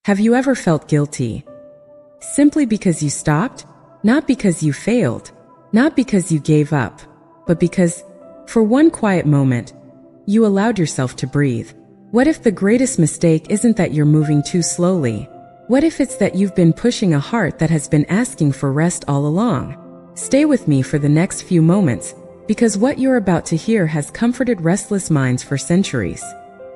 Have you ever felt guilty? Simply because you stopped? Not because you failed, not because you gave up, but because, for one quiet moment, you allowed yourself to breathe. What if the greatest mistake isn't that you're moving too slowly? What if it's that you've been pushing a heart that has been asking for rest all along? Stay with me for the next few moments, because what you're about to hear has comforted restless minds for centuries.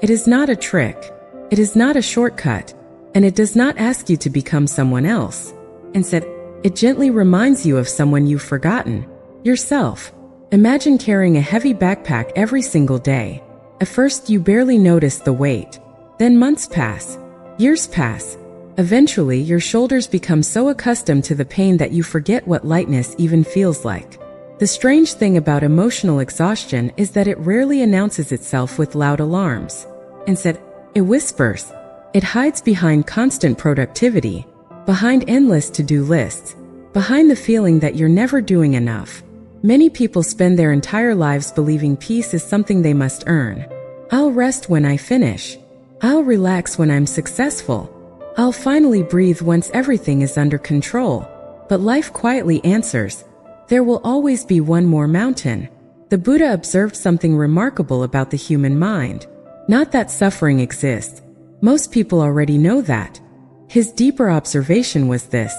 It is not a trick. It is not a shortcut. And it does not ask you to become someone else. Instead, it gently reminds you of someone you've forgotten, yourself. Imagine carrying a heavy backpack every single day. At first, you barely notice the weight. Then months pass, years pass. Eventually, your shoulders become so accustomed to the pain that you forget what lightness even feels like. The strange thing about emotional exhaustion is that it rarely announces itself with loud alarms. Instead, it whispers. It hides behind constant productivity, behind endless to-do lists, behind the feeling that you're never doing enough. Many people spend their entire lives believing peace is something they must earn. I'll rest when I finish. I'll relax when I'm successful. I'll finally breathe once everything is under control. But life quietly answers, there will always be one more mountain. The Buddha observed something remarkable about the human mind. Not that suffering exists. Most people already know that. His deeper observation was this: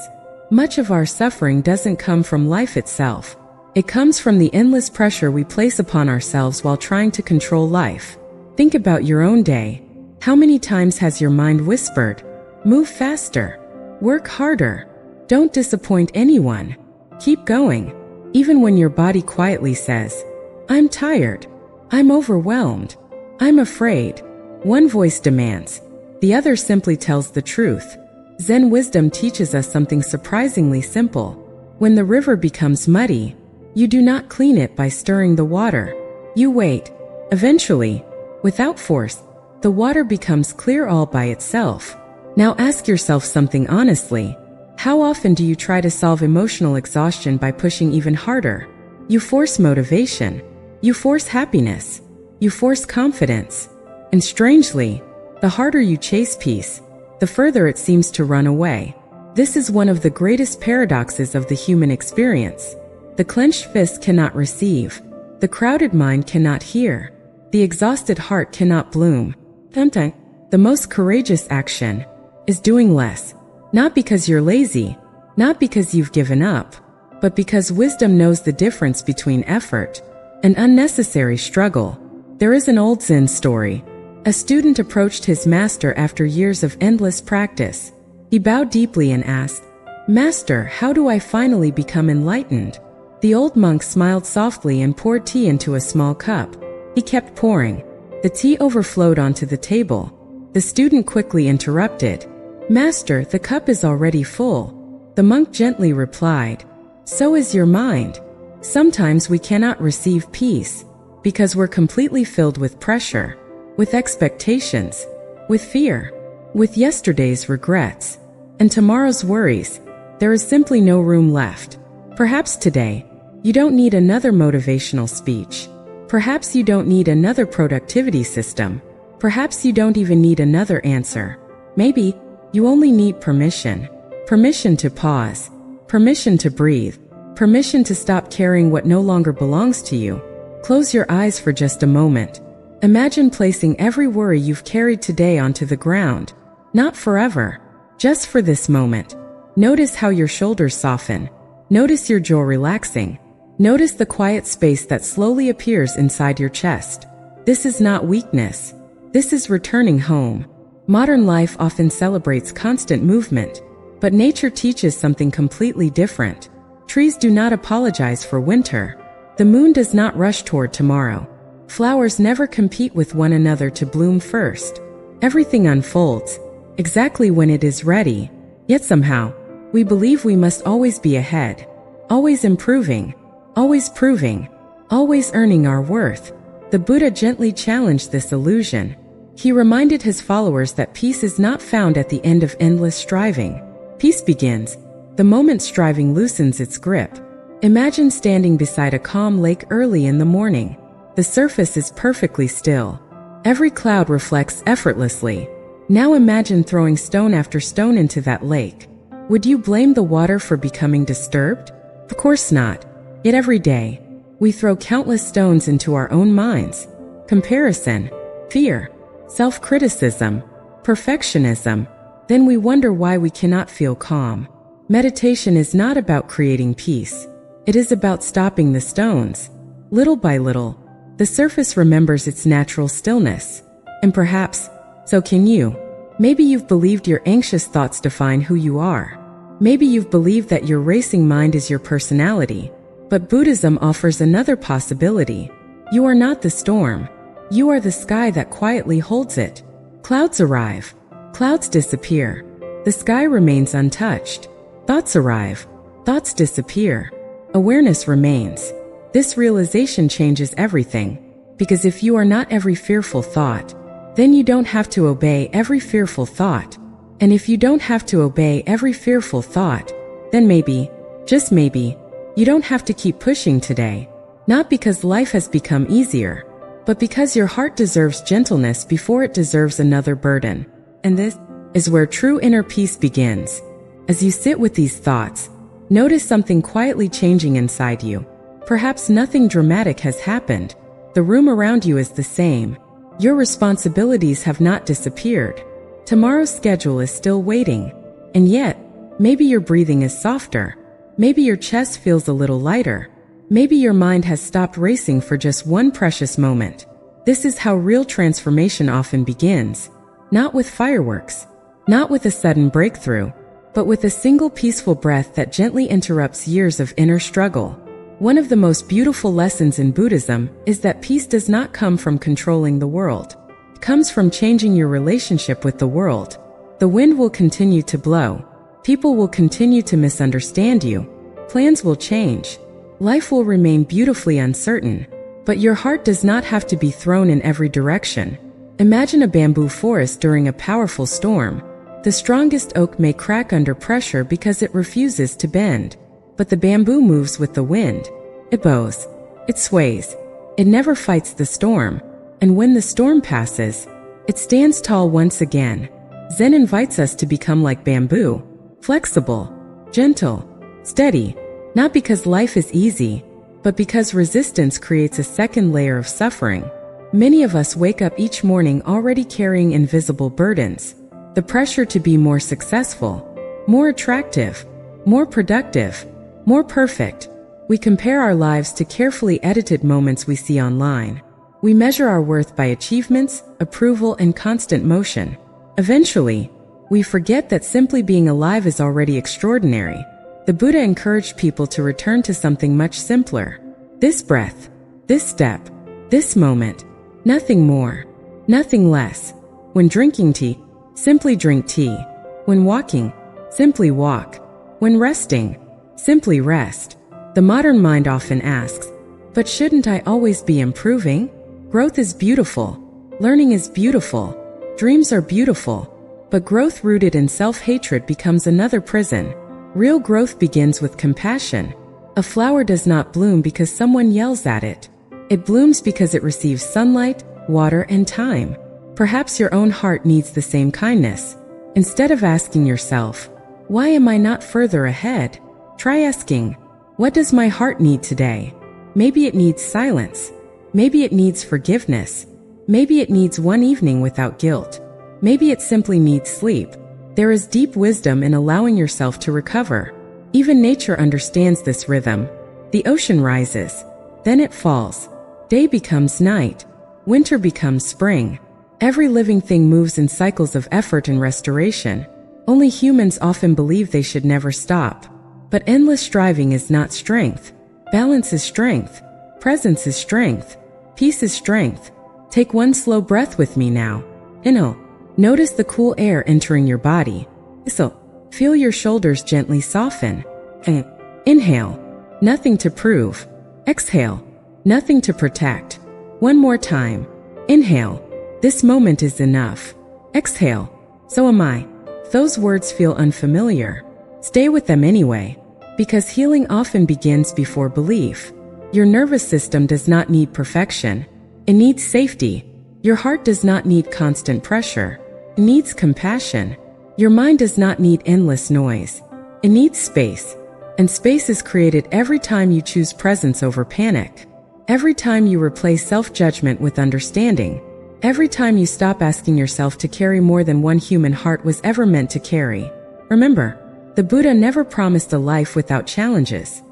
much of our suffering doesn't come from life itself. It comes from the endless pressure we place upon ourselves while trying to control life. Think about your own day. How many times has your mind whispered, move faster, work harder, don't disappoint anyone, keep going, even when your body quietly says, I'm tired, I'm overwhelmed, I'm afraid? One voice demands, the other simply tells the truth. Zen wisdom teaches us something surprisingly simple. When the river becomes muddy, you do not clean it by stirring the water. You wait. Eventually, without force, the water becomes clear all by itself. Now ask yourself something honestly. How often do you try to solve emotional exhaustion by pushing even harder? You force motivation. You force happiness. You force confidence. And strangely, the harder you chase peace, the further it seems to run away. This is one of the greatest paradoxes of the human experience. The clenched fist cannot receive. The crowded mind cannot hear. The exhausted heart cannot bloom. The most courageous action is doing less. Not because you're lazy, not because you've given up, but because wisdom knows the difference between effort and unnecessary struggle. There is an old Zen story. A student approached his master after years of endless practice. He bowed deeply and asked, Master, how do I finally become enlightened? The old monk smiled softly and poured tea into a small cup. He kept pouring. The tea overflowed onto the table. The student quickly interrupted. Master, the cup is already full. The monk gently replied, So is your mind. Sometimes we cannot receive peace because we're completely filled with pressure, with expectations, with fear, with yesterday's regrets, and tomorrow's worries. There is simply no room left. Perhaps today, you don't need another motivational speech. Perhaps you don't need another productivity system. Perhaps you don't even need another answer. Maybe you only need permission. Permission to pause. Permission to breathe. Permission to stop carrying what no longer belongs to you. Close your eyes for just a moment. Imagine placing every worry you've carried today onto the ground. Not forever, just for this moment. Notice how your shoulders soften. Notice your jaw relaxing. Notice the quiet space that slowly appears inside your chest. This is not weakness. This is returning home. Modern life often celebrates constant movement, but nature teaches something completely different. Trees do not apologize for winter. The moon does not rush toward tomorrow. Flowers never compete with one another to bloom first. Everything unfolds exactly when it is ready. Yet somehow, we believe we must always be ahead, always improving, always proving, always earning our worth. The Buddha gently challenged this illusion. He reminded his followers that peace is not found at the end of endless striving. Peace begins the moment striving loosens its grip. Imagine standing beside a calm lake early in the morning. The surface is perfectly still. Every cloud reflects effortlessly. Now imagine throwing stone after stone into that lake. Would you blame the water for becoming disturbed? Of course not. Yet every day, we throw countless stones into our own minds. Comparison, fear, self-criticism, perfectionism. Then we wonder why we cannot feel calm. Meditation is not about creating peace. It is about stopping the stones. Little by little, the surface remembers its natural stillness. And perhaps, so can you. Maybe you've believed your anxious thoughts define who you are. Maybe you've believed that your racing mind is your personality. But Buddhism offers another possibility. You are not the storm. You are the sky that quietly holds it. Clouds arrive. Clouds disappear. The sky remains untouched. Thoughts arrive. Thoughts disappear. Awareness remains. This realization changes everything. Because if you are not every fearful thought, then you don't have to obey every fearful thought. And if you don't have to obey every fearful thought, then maybe, just maybe, you don't have to keep pushing today. Not because life has become easier, but because your heart deserves gentleness before it deserves another burden. And this is where true inner peace begins. As you sit with these thoughts, notice something quietly changing inside you. Perhaps nothing dramatic has happened. The room around you is the same. Your responsibilities have not disappeared. Tomorrow's schedule is still waiting. And yet, maybe your breathing is softer. Maybe your chest feels a little lighter. Maybe your mind has stopped racing for just one precious moment. This is how real transformation often begins. Not with fireworks, not with a sudden breakthrough, but with a single peaceful breath that gently interrupts years of inner struggle. One of the most beautiful lessons in Buddhism is that peace does not come from controlling the world. It comes from changing your relationship with the world. The wind will continue to blow. People will continue to misunderstand you. Plans will change. Life will remain beautifully uncertain. But your heart does not have to be thrown in every direction. Imagine a bamboo forest during a powerful storm. The strongest oak may crack under pressure because it refuses to bend. But the bamboo moves with the wind. It bows. It sways. It never fights the storm. And when the storm passes, it stands tall once again. Zen invites us to become like bamboo. Flexible, gentle, steady. Not because life is easy, but because resistance creates a second layer of suffering. Many of us wake up each morning already carrying invisible burdens. The pressure to be more successful, more attractive, more productive, more perfect. We compare our lives to carefully edited moments we see online. We measure our worth by achievements, approval, and constant motion. Eventually, we forget that simply being alive is already extraordinary. The Buddha encouraged people to return to something much simpler. This breath, this step, this moment. Nothing more, nothing less. When drinking tea, simply drink tea. When walking, simply walk. When resting, simply rest. The modern mind often asks, but shouldn't I always be improving? Growth is beautiful. Learning is beautiful. Dreams are beautiful. But growth rooted in self-hatred becomes another prison. Real growth begins with compassion. A flower does not bloom because someone yells at it. It blooms because it receives sunlight, water, and time. Perhaps your own heart needs the same kindness. Instead of asking yourself, why am I not further ahead? Try asking, what does my heart need today? Maybe it needs silence. Maybe it needs forgiveness. Maybe it needs one evening without guilt. Maybe it simply needs sleep. There is deep wisdom in allowing yourself to recover. Even nature understands this rhythm. The ocean rises, then it falls. Day becomes night. Winter becomes spring. Every living thing moves in cycles of effort and restoration. Only humans often believe they should never stop. But endless striving is not strength. Balance is strength. Presence is strength. Peace is strength. Take one slow breath with me now. Inhale. Notice the cool air entering your body. So, feel your shoulders gently soften. And inhale. Nothing to prove. Exhale. Nothing to protect. One more time. Inhale. This moment is enough. Exhale. So am I. Those words feel unfamiliar. Stay with them anyway. Because healing often begins before belief. Your nervous system does not need perfection. It needs safety. Your heart does not need constant pressure. It needs compassion. Your mind does not need endless noise. It needs space. And space is created every time you choose presence over panic. Every time you replace self-judgment with understanding. Every time you stop asking yourself to carry more than one human heart was ever meant to carry. Remember, the Buddha never promised a life without challenges.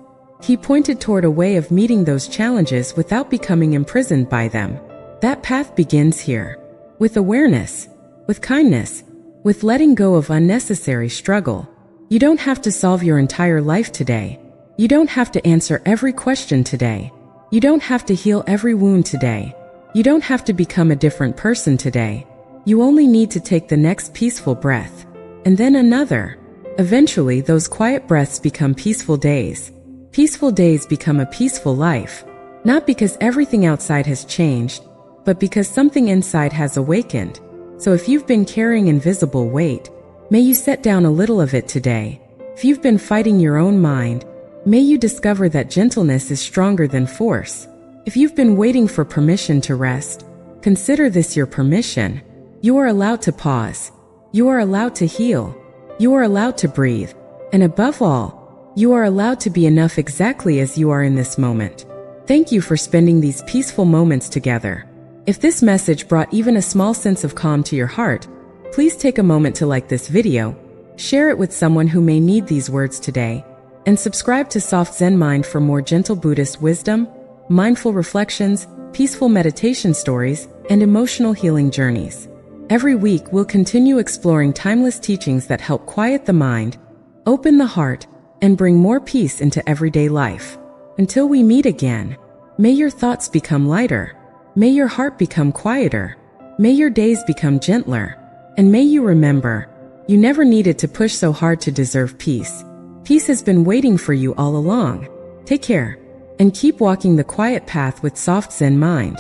He pointed toward a way of meeting those challenges without becoming imprisoned by them. That path begins here. With awareness, with kindness, with letting go of unnecessary struggle. You don't have to solve your entire life today. You don't have to answer every question today. You don't have to heal every wound today. You don't have to become a different person today. You only need to take the next peaceful breath. And then another. Eventually, those quiet breaths become peaceful days. Peaceful days become a peaceful life. Not because everything outside has changed, but because something inside has awakened. So if you've been carrying invisible weight, may you set down a little of it today. If you've been fighting your own mind, may you discover that gentleness is stronger than force. If you've been waiting for permission to rest, consider this your permission. You are allowed to pause. You are allowed to heal. You are allowed to breathe. And above all, you are allowed to be enough exactly as you are in this moment. Thank you for spending these peaceful moments together. If this message brought even a small sense of calm to your heart, please take a moment to like this video, share it with someone who may need these words today, and subscribe to Soft Zen Mind for more gentle Buddhist wisdom, mindful reflections, peaceful meditation stories, and emotional healing journeys. Every week, we'll continue exploring timeless teachings that help quiet the mind, open the heart, and bring more peace into everyday life. Until we meet again, may your thoughts become lighter, may your heart become quieter, may your days become gentler, and may you remember, you never needed to push so hard to deserve peace. Peace has been waiting for you all along. Take care, and keep walking the quiet path with Soft Zen Mind.